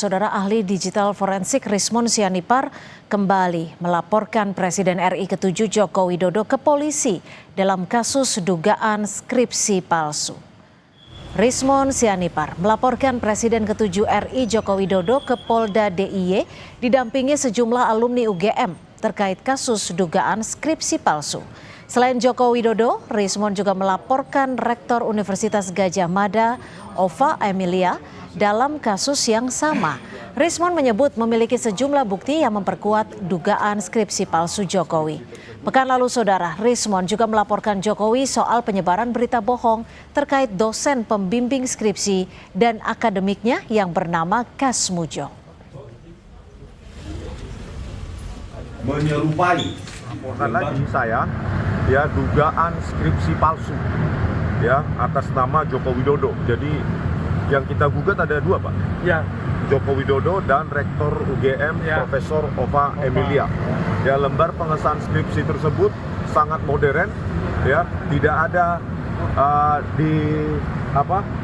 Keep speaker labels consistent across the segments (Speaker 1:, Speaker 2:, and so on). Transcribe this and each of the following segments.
Speaker 1: Saudara ahli digital forensik Rismon Sianipar kembali melaporkan Presiden RI ke-7 Joko Widodo ke polisi dalam kasus dugaan skripsi palsu. Rismon Sianipar melaporkan Presiden ke-7 RI Joko Widodo ke Polda DIY didampingi sejumlah alumni UGM terkait kasus dugaan skripsi palsu. Selain Joko Widodo, Rismon juga melaporkan Rektor Universitas Gadjah Mada, Ova Emilia, dalam kasus yang sama. Rismon menyebut memiliki sejumlah bukti yang memperkuat dugaan skripsi palsu Jokowi. Pekan lalu, Saudara, Rismon juga melaporkan Jokowi soal penyebaran berita bohong terkait dosen pembimbing skripsi dan akademiknya yang bernama Kasmujo.
Speaker 2: Menyerupai
Speaker 3: laporan lagi saya ya dugaan skripsi palsu ya atas nama Joko Widodo. Jadi yang kita gugat ada dua, Pak.
Speaker 4: Ya.
Speaker 3: Joko Widodo dan Rektor UGM
Speaker 4: Ya.
Speaker 3: Profesor Ova Emilia. Ya, lembar pengesahan skripsi tersebut sangat modern ya, tidak ada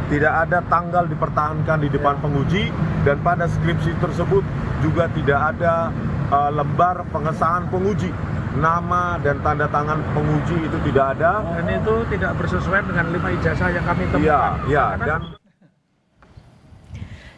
Speaker 3: tidak ada tanggal dipertahankan di depan penguji, dan pada skripsi tersebut juga tidak ada lembar pengesahan penguji. Nama dan tanda tangan penguji itu tidak ada.
Speaker 4: Dan itu tidak bersesuaian dengan 5 ijazah yang kami temukan.
Speaker 3: Iya, dan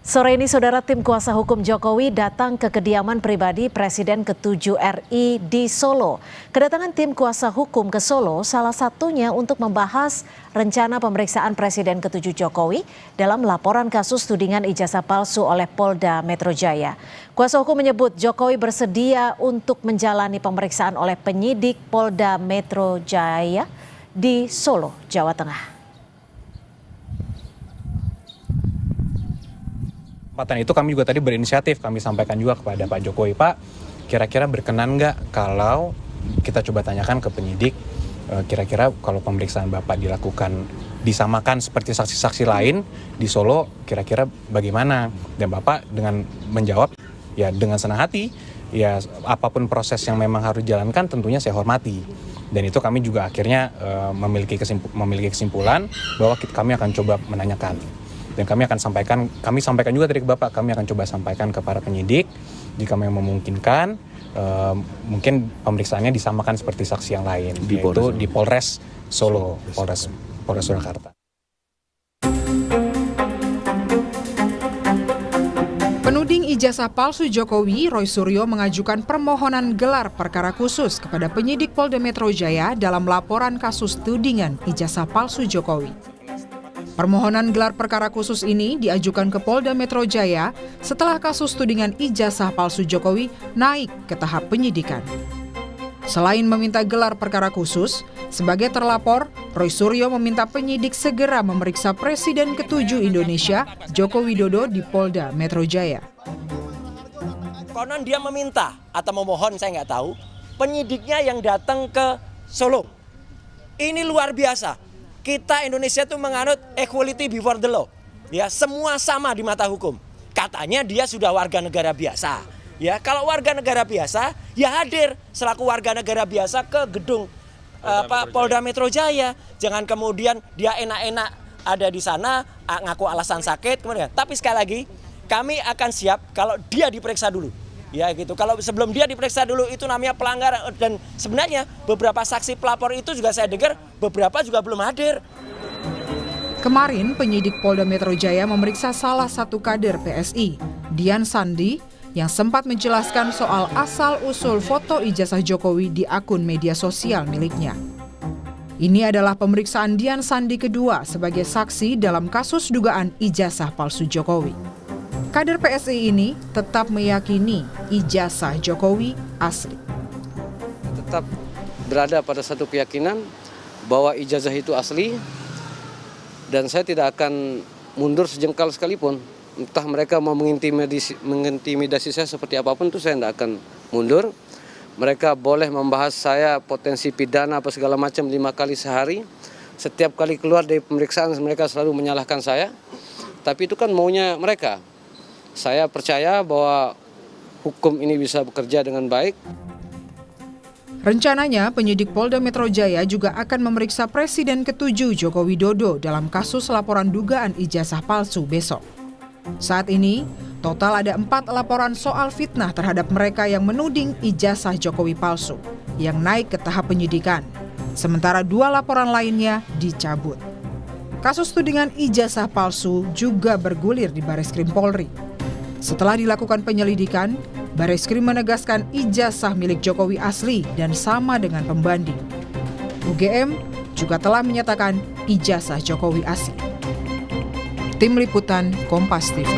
Speaker 1: Sore ini, Saudara, tim kuasa hukum Jokowi datang ke kediaman pribadi Presiden ke-7 RI di Solo. Kedatangan tim kuasa hukum ke Solo salah satunya untuk membahas rencana pemeriksaan Presiden ke-7 Jokowi dalam laporan kasus tudingan ijazah palsu oleh Polda Metro Jaya. Kuasa hukum menyebut Jokowi bersedia untuk menjalani pemeriksaan oleh penyidik Polda Metro Jaya di Solo, Jawa Tengah.
Speaker 5: Kesempatan itu kami juga tadi berinisiatif, kami sampaikan juga kepada Pak Jokowi, Pak, kira-kira berkenan nggak kalau kita coba tanyakan ke penyidik, kira-kira kalau pemeriksaan Bapak dilakukan disamakan seperti saksi-saksi lain di Solo, kira-kira bagaimana? Dan Bapak dengan menjawab, ya dengan senang hati, ya apapun proses yang memang harus dijalankan tentunya saya hormati. Dan itu kami juga akhirnya memiliki kesimpulan bahwa kami akan coba menanyakan. Dan kami sampaikan juga tadi ke Bapak, kami akan coba sampaikan ke para penyidik jika memang memungkinkan, mungkin pemeriksaannya disamakan seperti saksi yang lain, yaitu di Polres Solo, Polres Surakarta.
Speaker 6: Penuding ijazah palsu Jokowi, Roy Suryo mengajukan permohonan gelar perkara khusus kepada penyidik Polda Metro Jaya dalam laporan kasus tudingan ijazah palsu Jokowi. Permohonan gelar perkara khusus ini diajukan ke Polda Metro Jaya setelah kasus tudingan ijazah palsu Jokowi naik ke tahap penyidikan. Selain meminta gelar perkara khusus, sebagai terlapor, Roy Suryo meminta penyidik segera memeriksa Presiden ke-7 Indonesia, Joko Widodo, di Polda Metro Jaya.
Speaker 7: Konon dia meminta atau memohon, saya nggak tahu, penyidiknya yang datang ke Solo. Ini luar biasa. Kita Indonesia itu menganut equality before the law. Ya, semua sama di mata hukum. Katanya dia sudah warga negara biasa. Ya, kalau warga negara biasa, ya hadir selaku warga negara biasa ke gedung Polda Metro Jaya. Jangan kemudian dia enak-enak ada di sana ngaku alasan sakit kemudian. Tapi sekali lagi, kami akan siap kalau dia diperiksa dulu. Ya gitu. Kalau sebelum dia diperiksa dulu itu namanya pelanggaran, dan sebenarnya beberapa saksi pelapor itu juga saya dengar beberapa juga belum hadir.
Speaker 6: Kemarin penyidik Polda Metro Jaya memeriksa salah satu kader PSI, Dian Sandi, yang sempat menjelaskan soal asal-usul foto ijazah Jokowi di akun media sosial miliknya. Ini adalah pemeriksaan Dian Sandi kedua sebagai saksi dalam kasus dugaan ijazah palsu Jokowi. Kader PSI ini tetap meyakini ijazah Jokowi asli.
Speaker 8: Tetap berada pada satu keyakinan bahwa ijazah itu asli, dan saya tidak akan mundur sejengkal sekalipun. Entah mereka mau mengintimidasi saya seperti apapun, itu saya tidak akan mundur. Mereka boleh membahas saya potensi pidana apa segala macam 5 kali sehari. Setiap kali keluar dari pemeriksaan mereka selalu menyalahkan saya. Tapi itu kan maunya mereka. Saya percaya bahwa hukum ini bisa bekerja dengan baik.
Speaker 6: Rencananya penyidik Polda Metro Jaya juga akan memeriksa Presiden ke-7 Joko Widodo dalam kasus laporan dugaan ijazah palsu besok. Saat ini, Total ada 4 laporan soal fitnah terhadap mereka yang menuding ijazah Jokowi palsu yang naik ke tahap penyidikan. Sementara 2 laporan lainnya dicabut. Kasus tudingan ijazah palsu juga bergulir di Bareskrim Polri. Setelah dilakukan penyelidikan, Bareskrim menegaskan ijazah milik Jokowi asli dan sama dengan pembanding. UGM juga telah menyatakan ijazah Jokowi asli. Tim Liputan Kompas TV.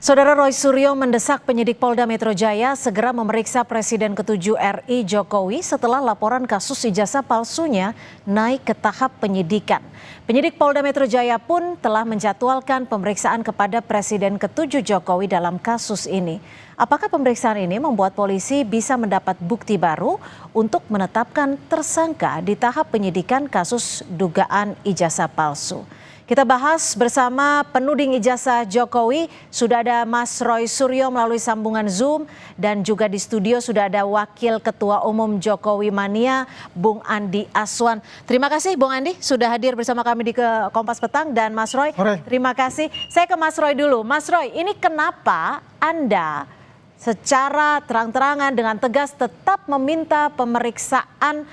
Speaker 1: Saudara Roy Suryo mendesak penyidik Polda Metro Jaya segera memeriksa Presiden ke-7 RI Jokowi setelah laporan kasus ijazah palsunya naik ke tahap penyidikan. Penyidik Polda Metro Jaya pun telah menjadwalkan pemeriksaan kepada Presiden ke-7 Jokowi dalam kasus ini. Apakah pemeriksaan ini membuat polisi bisa mendapat bukti baru untuk menetapkan tersangka di tahap penyidikan kasus dugaan ijazah palsu? Kita bahas bersama penuding ijazah Jokowi. Sudah ada Mas Roy Suryo melalui sambungan Zoom dan juga di studio sudah ada Wakil Ketua Umum Jokowi Mania, Bung Andi Aswan. Terima kasih Bung Andi sudah hadir bersama kami di Kompas Petang, dan Mas Roy, terima kasih. Saya ke Mas Roy dulu. Mas Roy, ini kenapa Anda secara terang-terangan dengan tegas tetap meminta pemeriksaan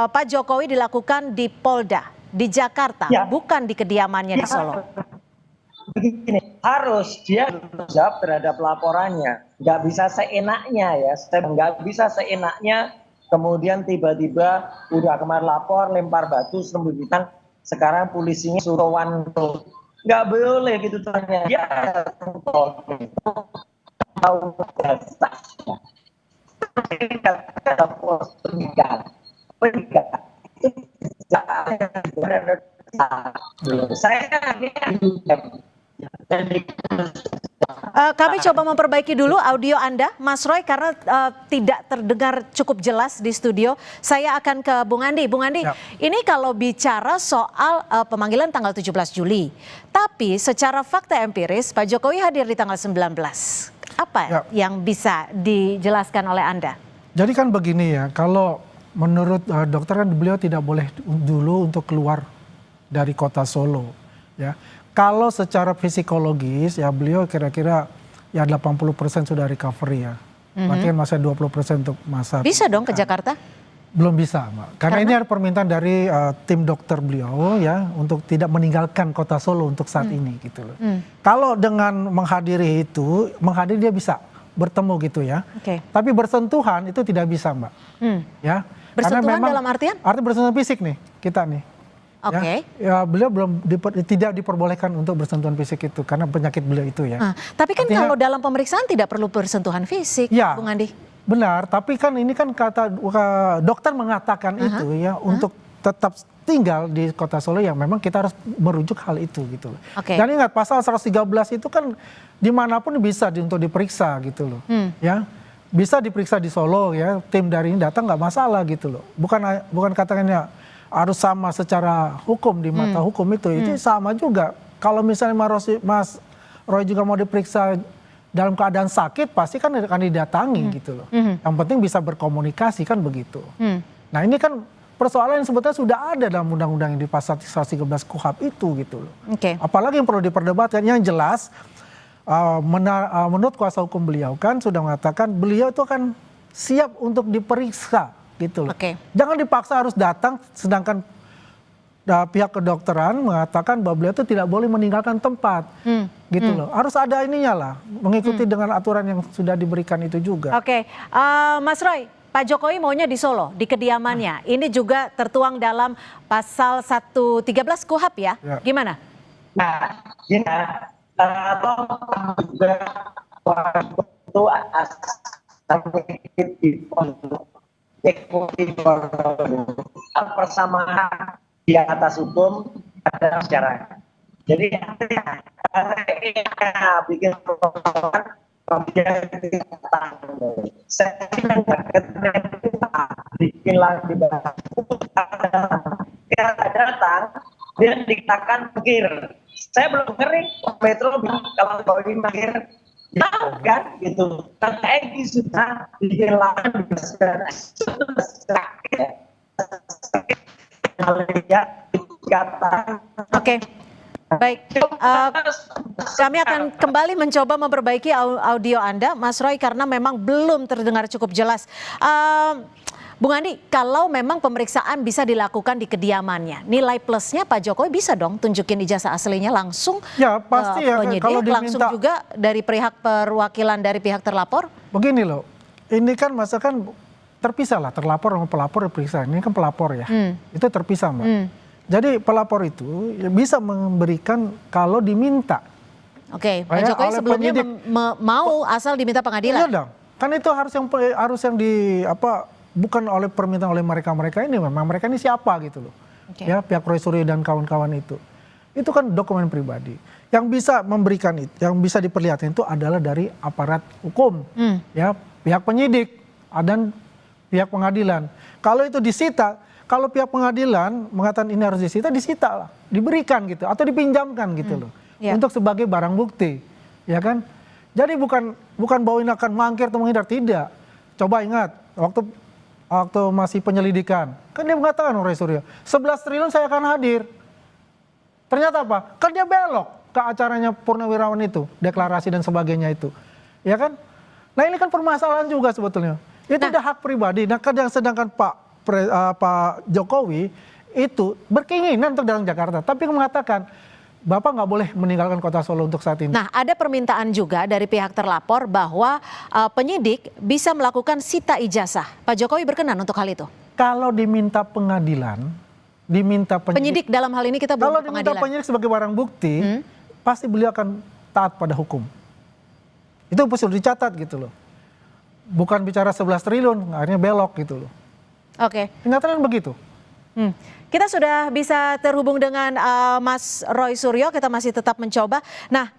Speaker 1: Pak Jokowi dilakukan di Polda di Jakarta, bukan di kediamannya di Solo?
Speaker 2: Begini, harus dia jawab terhadap laporannya. Nggak bisa seenaknya ya, nggak bisa seenaknya kemudian tiba-tiba udah kemarin lapor, lempar batu, sembuhkan, sekarang polisinya suruh wanto. Nggak boleh gitu tanya. Ya, tahu
Speaker 1: kami coba memperbaiki dulu audio Anda, Mas Roy, karena tidak terdengar cukup jelas di studio. Saya akan ke Bung Andi. Bung Andi, ini kalau bicara soal pemanggilan tanggal 17 Juli, tapi secara fakta empiris Pak Jokowi hadir di tanggal 19. Apa yang bisa dijelaskan oleh Anda?
Speaker 4: Jadi kan begini ya, kalau menurut dokter kan beliau tidak boleh dulu untuk keluar dari kota Solo. Ya, kalau secara psikologis ya beliau kira-kira ya 80% sudah recovery ya. Berarti kan masih 20% untuk masa.
Speaker 1: Bisa dong ke Jakarta?
Speaker 4: Belum bisa, Mbak. Karena ini ada permintaan dari tim dokter beliau ya untuk tidak meninggalkan kota Solo untuk saat ini gitu loh. Kalau dengan menghadiri itu, dia bisa bertemu gitu ya. Tapi bersentuhan itu tidak bisa, Mbak. Ya.
Speaker 1: Bersentuhan dalam artian?
Speaker 4: Artinya bersentuhan fisik nih, kita nih. Ya, beliau tidak diperbolehkan untuk bersentuhan fisik itu karena penyakit beliau itu ya.
Speaker 1: Tapi kan artinya, kalau dalam pemeriksaan tidak perlu bersentuhan fisik, ya, Bung Andi.
Speaker 4: Benar, tapi kan ini kan kata dokter mengatakan itu ya untuk tetap tinggal di kota Solo yang memang kita harus merujuk hal itu gitu loh. Dan ingat pasal 113 itu kan dimanapun bisa untuk diperiksa gitu loh. Ya. Bisa diperiksa di Solo ya, tim dari ini datang nggak masalah gitu loh. Bukan katakannya harus sama secara hukum di mata hukum itu sama juga. Kalau misalnya Mas Roy juga mau diperiksa dalam keadaan sakit, pasti kan akan didatangi gitu loh. Yang penting bisa berkomunikasi kan begitu. Nah ini kan persoalan yang sebetulnya sudah ada dalam undang-undang yang di pasal 113 KUHP itu gitu loh. Apalagi yang perlu diperdebatkan, yang jelas menurut kuasa hukum beliau kan sudah mengatakan beliau itu kan siap untuk diperiksa gitu loh. Jangan dipaksa harus datang, sedangkan pihak kedokteran mengatakan bahwa beliau itu tidak boleh meninggalkan tempat gitu loh. Harus ada ininya lah, mengikuti dengan aturan yang sudah diberikan itu juga.
Speaker 1: Mas Roy, Pak Jokowi maunya di Solo, di kediamannya. Ini juga tertuang dalam pasal 113 KUHP ya. Gimana?
Speaker 2: Nah, gini, kalau juga itu persamaan di atas hukum ada masyarakat. Jadi bikin persoalan kemudian saya bikin lagi datang dia dikatakan pikir. Saya belum ngeri Metro kalau Jokowi pikir tahu kan gitu. Kan Egy sudah bikin lahan
Speaker 1: Baik, kami akan kembali mencoba memperbaiki audio Anda, Mas Roy, karena memang belum terdengar cukup jelas. Bung Andi, kalau memang pemeriksaan bisa dilakukan di kediamannya, nilai plusnya Pak Jokowi bisa dong tunjukin ijazah aslinya langsung
Speaker 4: ya, pasti ya,
Speaker 1: penyidik,
Speaker 4: kalau diminta,
Speaker 1: langsung juga dari pihak perwakilan dari pihak terlapor?
Speaker 4: Begini loh, ini kan masakan terpisah lah, terlapor sama pelapor diperiksa. Ini kan pelapor ya, itu terpisah Mbak. Jadi pelapor itu bisa memberikan kalau diminta.
Speaker 1: Oke, Pak Jokowi sebelumnya mau asal diminta pengadilan.
Speaker 4: Iya dong, kan itu harus yang bukan oleh permintaan oleh mereka ini, memang mereka ini siapa gitu loh. Ya, pihak Roy Suryo dan kawan-kawan itu kan dokumen pribadi. Yang bisa memberikan itu, yang bisa diperlihatkan itu adalah dari aparat hukum, ya, pihak penyidik dan pihak pengadilan. Kalau itu disita, kalau pihak pengadilan mengatakan ini harus disita lah, diberikan gitu atau dipinjamkan gitu loh, untuk sebagai barang bukti, ya kan? Jadi bukan bahwa ini akan mangkir atau menghindar, tidak. Coba ingat waktu masih penyelidikan, kan dia mengatakan Roy Suryo 11 triliun saya akan hadir. Ternyata apa? Kan dia belok ke acaranya Purnawirawan itu, deklarasi dan sebagainya itu, ya kan? Nah ini kan permasalahan juga sebetulnya. Itu udah hak pribadi. Nah sedangkan Pak Jokowi itu berkeinginan untuk datang Jakarta, tapi mengatakan Bapak nggak boleh meninggalkan kota Solo untuk saat ini.
Speaker 1: Nah, ada permintaan juga dari pihak terlapor bahwa penyidik bisa melakukan sita ijazah. Pak Jokowi berkenan untuk hal itu?
Speaker 4: Kalau diminta pengadilan, penyidik
Speaker 1: dalam hal ini kita belum
Speaker 4: kalau diminta penyidik sebagai barang bukti, pasti beliau akan taat pada hukum. Itu sudah dicatat gitu loh. Bukan bicara 11 triliun, akhirnya belok gitu loh.
Speaker 1: Oke.
Speaker 4: Kenyataannya begitu.
Speaker 1: Kita sudah bisa terhubung dengan Mas Roy Suryo, kita masih tetap mencoba. Nah,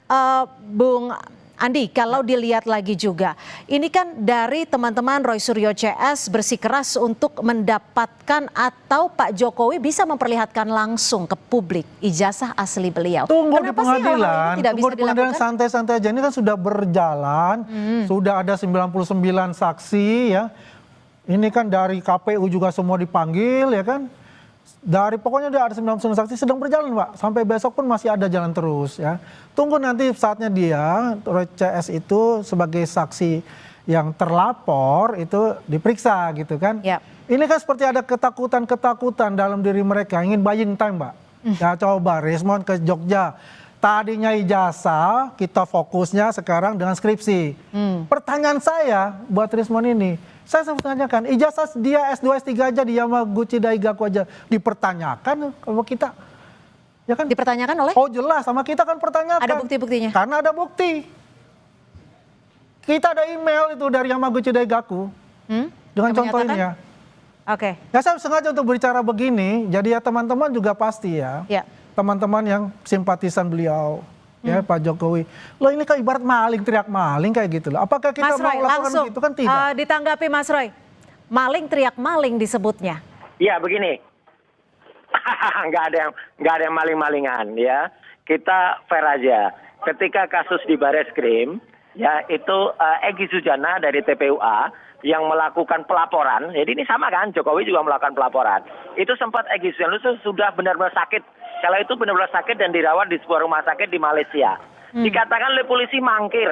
Speaker 1: Bung Andi, kalau dilihat lagi juga, ini kan dari teman-teman Roy Suryo CS bersikeras untuk mendapatkan atau Pak Jokowi bisa memperlihatkan langsung ke publik ijazah asli beliau.
Speaker 4: Tunggu di pengadilan, santai-santai aja. Ini kan sudah berjalan, sudah ada 99 saksi ya. Ini kan dari KPU juga semua dipanggil ya kan. Pokoknya ada 99 saksi sedang berjalan Pak. Sampai besok pun masih ada jalan terus ya. Tunggu nanti saatnya dia, Roy CS itu sebagai saksi yang terlapor itu diperiksa gitu kan. Ini kan seperti ada ketakutan dalam diri mereka, ingin buying time Mbak. Ya coba Rismon ke Jogja. Tadinya ijazah, kita fokusnya sekarang dengan skripsi. Pertanyaan saya buat Rismon ini, saya sempat tanyakan, ijazah dia S2, S3 aja di Yamaguchi Daigaku aja dipertanyakan sama kita. Ya kan?
Speaker 1: Dipertanyakan oleh?
Speaker 4: Oh jelas, sama kita kan pertanyakan.
Speaker 1: Ada bukti-buktinya?
Speaker 4: Karena ada bukti. Kita ada email itu dari Yamaguchi Daigaku. Dengan contoh ini ya.
Speaker 1: Oke.
Speaker 4: Ya saya sengaja untuk berbicara begini, jadi ya teman-teman juga pasti ya. Teman-teman yang simpatisan beliau. Ya Pak Jokowi, lo ini kan ibarat maling, teriak maling kayak gitu loh. Apakah kita
Speaker 1: Mas Roy,
Speaker 4: mau lakukan begitu kan tidak?
Speaker 1: Ditanggapi Mas Roy, maling teriak maling disebutnya.
Speaker 2: Iya begini, nggak ada yang maling-malingan ya. Kita fair aja. Ketika kasus di Bareskrim, ya itu Egy Sujana dari TPUA yang melakukan pelaporan. Jadi ini sama kan, Jokowi juga melakukan pelaporan. Itu sempat Egy Sujana itu sudah benar-benar sakit. Kalau itu benar-benar sakit dan dirawat di sebuah rumah sakit di Malaysia. Dikatakan oleh polisi mangkir,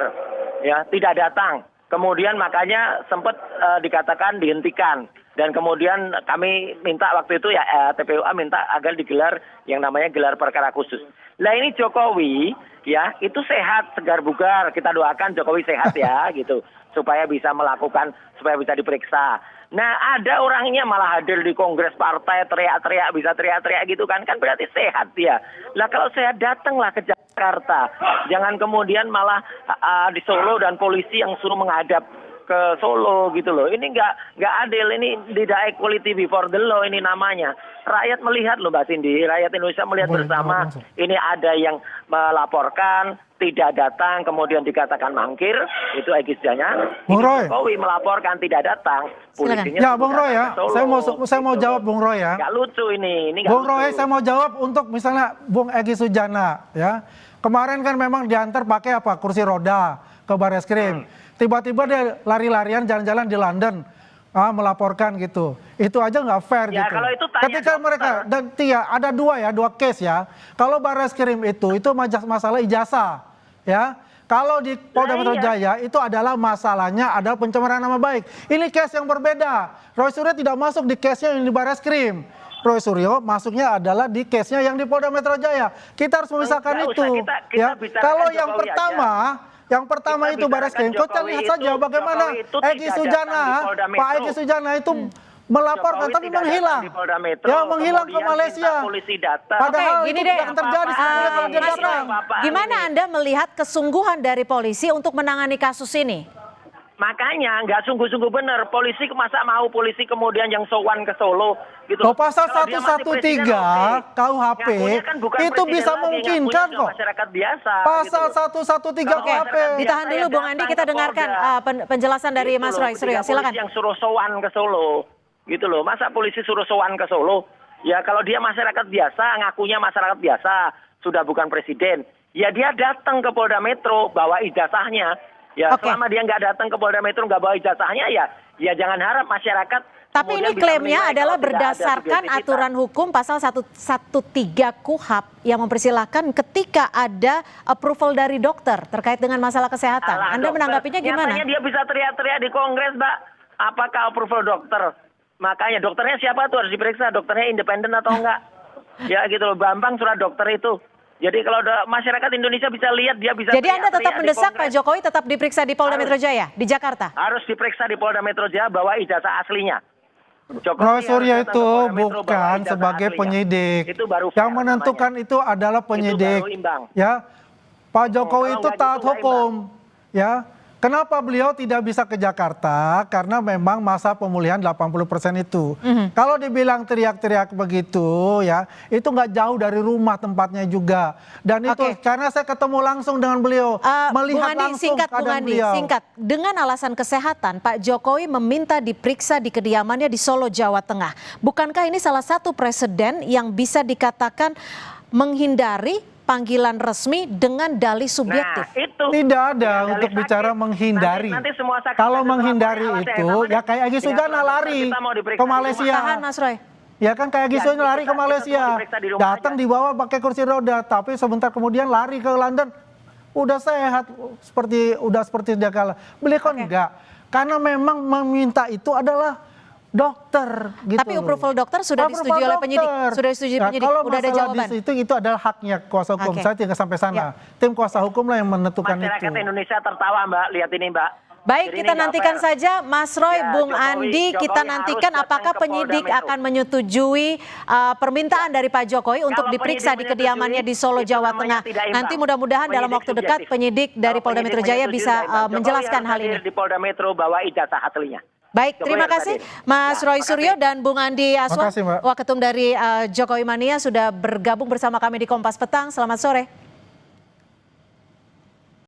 Speaker 2: ya tidak datang. Kemudian makanya sempat dikatakan dihentikan. Dan kemudian kami minta waktu itu ya TPUA minta agar digelar yang namanya gelar perkara khusus. Lah ini Jokowi ya itu sehat, segar bugar. Kita doakan Jokowi sehat ya gitu. Supaya bisa melakukan, supaya bisa diperiksa. Nah ada orangnya malah hadir di kongres partai teriak-teriak, bisa teriak-teriak gitu kan berarti sehat dia. Lah kalau sehat datanglah ke Jakarta, jangan kemudian malah di Solo dan polisi yang suruh menghadap ke Solo gitu loh. Ini nggak adil, ini tidak equality before the law ini namanya. Rakyat melihat loh Mbak Cindy, rakyat Indonesia melihat bersama ini ada yang melaporkan, tidak datang, kemudian dikatakan mangkir, itu Egy Sujana.
Speaker 4: Bung Roy.
Speaker 2: Jokowi melaporkan tidak datang, polisinya.
Speaker 4: Ya Bung Roy ya, saya mau jawab Bung Roy ya.
Speaker 2: Nggak lucu ini
Speaker 4: Bung Roy, saya mau jawab untuk misalnya Bung Egy Sujana ya. Kemarin kan memang diantar pakai apa? Kursi roda ke Bareskrim. Tiba-tiba dia lari-larian jalan-jalan di London. melaporkan gitu. Itu aja nggak fair
Speaker 2: Ya,
Speaker 4: gitu.
Speaker 2: kalau itu tanya
Speaker 4: Ketika
Speaker 2: dokter.
Speaker 4: mereka dan ada dua case ya. Kalau Barreskrim itu masalah ijazah ya. Kalau di Polda Metro Jaya itu adalah masalahnya adalah pencemaran nama baik. Ini case yang berbeda. Roy Suryo tidak masuk di case-nya yang di Barreskrim. Roy Suryo masuknya adalah di case-nya yang di Polda Metro Jaya. Kita harus memisahkan
Speaker 2: Nggak
Speaker 4: itu.
Speaker 2: usah, kita
Speaker 4: Ya.
Speaker 2: bicarakan
Speaker 4: Kalau
Speaker 2: Jokowi
Speaker 4: yang pertama
Speaker 2: Kita
Speaker 4: itu Barreskrim,
Speaker 2: bicarakan
Speaker 4: kita lihat saja
Speaker 2: Jokowi
Speaker 4: bagaimana
Speaker 2: itu
Speaker 4: Egy
Speaker 2: tidak
Speaker 4: Sujana,
Speaker 2: datang di Polda
Speaker 4: Pak
Speaker 2: Metro.
Speaker 4: Egy Sujana itu melaporkan
Speaker 2: Jokowi
Speaker 4: tapi
Speaker 2: tidak
Speaker 4: menghilang.
Speaker 2: datang di Polda Metro,
Speaker 4: Ya, menghilang ke
Speaker 2: kemudian
Speaker 4: Malaysia.
Speaker 2: minta polisi datang.
Speaker 4: Padahal
Speaker 1: Oke, gini
Speaker 4: itu
Speaker 1: deh.
Speaker 4: tidak terjadi sebenarnya kalau dia
Speaker 1: Mas
Speaker 4: datang.
Speaker 1: Roy, gimana Anda melihat kesungguhan dari polisi untuk menangani kasus ini?
Speaker 2: Makanya nggak sungguh-sungguh benar. Polisi masa mau polisi kemudian yang sowan ke Solo gitu.
Speaker 4: Loh, pasal
Speaker 2: Kalau dia masih
Speaker 4: 113
Speaker 2: presiden, oke.
Speaker 4: KUHP
Speaker 2: Ngakunya kan bukan
Speaker 4: itu
Speaker 2: presiden
Speaker 4: bisa
Speaker 2: lagi,
Speaker 4: memungkinkan
Speaker 2: ngakunya
Speaker 4: kok.
Speaker 2: masyarakat biasa.
Speaker 4: Pasal
Speaker 2: gitu loh.
Speaker 4: 113
Speaker 2: Kalau
Speaker 4: KUHP.
Speaker 2: masyarakat
Speaker 1: Ditahan
Speaker 2: biasa
Speaker 1: dulu
Speaker 2: ya
Speaker 1: Bung Andi,
Speaker 2: datang
Speaker 1: kita
Speaker 2: ke
Speaker 1: dengarkan
Speaker 2: Polda.
Speaker 1: penjelasan dari
Speaker 2: Gitu
Speaker 1: Mas
Speaker 2: loh,
Speaker 1: Roy Suryo.
Speaker 2: ketika
Speaker 1: Silakan.
Speaker 2: polisi yang suruh sowan ke Solo. Gitu loh. Masa polisi suruh sowan ke Solo? Ya kalau dia masyarakat biasa, ngakunya masyarakat biasa, sudah bukan presiden. Ya dia datang ke Polda Metro bawa ijazahnya. Ya
Speaker 1: Oke.
Speaker 2: selama dia nggak datang ke Polda Metro nggak bawa ijazahnya ya jangan harap masyarakat.
Speaker 1: Tapi ini
Speaker 2: kemudian bisa
Speaker 1: klaimnya
Speaker 2: menilai
Speaker 1: adalah
Speaker 2: kalau tidak ada
Speaker 1: berdasarkan
Speaker 2: subjektivitas.
Speaker 1: aturan hukum pasal 113 KUHP yang mempersilahkan ketika ada approval dari dokter terkait dengan masalah kesehatan.
Speaker 2: Alah,
Speaker 1: Anda
Speaker 2: dokter,
Speaker 1: menanggapinya gimana?
Speaker 2: Nyatanya dia bisa teriak-teriak di Kongres, Mbak. Apakah approval dokter? Makanya dokternya siapa tuh harus diperiksa, dokternya independen atau enggak? Ya gitu loh, Bambang surat dokter itu. Jadi kalau masyarakat Indonesia bisa lihat, dia bisa
Speaker 1: Jadi Anda tetap
Speaker 2: teriak-teriak di
Speaker 1: mendesak Pak
Speaker 2: Kongres.
Speaker 1: Jokowi tetap diperiksa di Polda
Speaker 2: Harus.
Speaker 1: Metro Jaya di Jakarta?
Speaker 2: Harus diperiksa di Polda Metro Jaya bawa ijazah aslinya. Jokowi
Speaker 4: Roy
Speaker 2: harus
Speaker 4: Suryo
Speaker 2: datang ke
Speaker 4: itu
Speaker 2: Polda Metro, bawa
Speaker 4: bukan
Speaker 2: ijazah
Speaker 4: sebagai
Speaker 2: aslinya.
Speaker 4: penyidik.
Speaker 2: Itu baru
Speaker 4: Yang
Speaker 2: fair
Speaker 4: menentukan
Speaker 2: namanya.
Speaker 4: itu adalah penyidik.
Speaker 2: baru imbang.
Speaker 4: Ya, Pak Jokowi
Speaker 2: kalau
Speaker 4: itu
Speaker 2: nggak
Speaker 4: taat
Speaker 2: gitu nggak
Speaker 4: hukum. Ya, kenapa beliau tidak bisa ke Jakarta? Karena memang masa pemulihan 80% itu. Kalau dibilang teriak-teriak begitu, ya, itu nggak jauh dari rumah tempatnya juga. Dan itu
Speaker 1: Oke.
Speaker 4: karena saya ketemu langsung dengan beliau,
Speaker 1: Bung
Speaker 4: melihat
Speaker 1: Andi,
Speaker 4: langsung
Speaker 1: Bung
Speaker 4: keadaan
Speaker 1: Andi,
Speaker 4: beliau.
Speaker 1: singkat. Dengan alasan kesehatan, Pak Jokowi meminta diperiksa di kediamannya di Solo, Jawa Tengah. Bukankah ini salah satu presiden yang bisa dikatakan menghindari panggilan resmi dengan dalih subjektif?
Speaker 2: Nah, itu.
Speaker 4: Tidak ada
Speaker 2: Dengan
Speaker 4: untuk
Speaker 2: dalih
Speaker 4: bicara
Speaker 2: sakit.
Speaker 4: menghindari.
Speaker 2: Nanti semua sakit
Speaker 4: Kalau
Speaker 2: ada
Speaker 4: menghindari
Speaker 2: laporan
Speaker 4: itu,
Speaker 2: alasan.
Speaker 4: ya kayak Egy
Speaker 2: Dengan
Speaker 4: Sujana
Speaker 2: surat dokter
Speaker 4: lari
Speaker 2: kita mau diperiksa
Speaker 4: ke
Speaker 2: di rumah.
Speaker 4: Malaysia.
Speaker 1: Tahan Mas Roy.
Speaker 4: Ya kan kayak Egy
Speaker 2: Ya,
Speaker 4: Sujana lari ke
Speaker 2: kita
Speaker 4: Malaysia.
Speaker 2: mau diperiksa di rumah
Speaker 4: Datang
Speaker 2: aja.
Speaker 4: dibawa pakai kursi roda, tapi sebentar kemudian lari ke London. Udah sehat seperti dia kala. Beliau kan enggak. Karena memang meminta itu adalah dokter gitu.
Speaker 1: Tapi approval dokter sudah disetujui oleh penyidik. Sudah disetujui
Speaker 4: Nah,
Speaker 1: penyidik.
Speaker 4: kalau
Speaker 1: Udah ada
Speaker 4: masalah
Speaker 1: jawaban.
Speaker 4: itu adalah haknya kuasa hukum.
Speaker 1: Oke.
Speaker 4: Saya tidak sampai sana.
Speaker 1: Ya.
Speaker 4: Tim kuasa hukum lah yang menentukan
Speaker 2: Masyarakat
Speaker 4: itu.
Speaker 2: Indonesia tertawa, Mbak. Lihat ini, Mbak.
Speaker 1: Baik,
Speaker 2: Jadi
Speaker 1: kita
Speaker 2: ini nggak
Speaker 1: nantikan
Speaker 2: fair.
Speaker 1: saja Mas Roy,
Speaker 2: Ya,
Speaker 1: Bung
Speaker 2: Jokowi
Speaker 1: Andi, kita
Speaker 2: harus
Speaker 1: nantikan
Speaker 2: datang
Speaker 1: apakah
Speaker 2: ke Polda
Speaker 1: penyidik
Speaker 2: Metro.
Speaker 1: akan menyetujui permintaan dari Pak Jokowi untuk
Speaker 2: Kalau
Speaker 1: diperiksa di
Speaker 2: penyidik
Speaker 1: kediamannya di Solo,
Speaker 2: menyetujui,
Speaker 1: Jawa
Speaker 2: itu
Speaker 1: Tengah.
Speaker 2: namanya tidak imbang.
Speaker 1: Nanti mudah-mudahan dalam
Speaker 2: Penyidik
Speaker 1: waktu dekat
Speaker 2: subjektif.
Speaker 1: penyidik dari
Speaker 2: Kalau
Speaker 1: Polda
Speaker 2: penyidik
Speaker 1: Metro Jaya
Speaker 2: menyetujui,
Speaker 1: bisa
Speaker 2: tidak imbang. Jokowi
Speaker 1: menjelaskan
Speaker 2: harus
Speaker 1: hal ini.
Speaker 2: hadir di Polda Metro bawa ijazah aslinya.
Speaker 1: Baik,
Speaker 2: Jokowi
Speaker 1: terima
Speaker 2: harus
Speaker 1: kasih
Speaker 2: hadir.
Speaker 1: Mas
Speaker 2: Ya,
Speaker 1: Roy
Speaker 2: makasih.
Speaker 1: Suryo dan Bung Andi Aswan,
Speaker 4: Makasih, Mbak.
Speaker 1: Waketum dari Jokowi Mania sudah bergabung bersama kami di Kompas Petang. Selamat sore.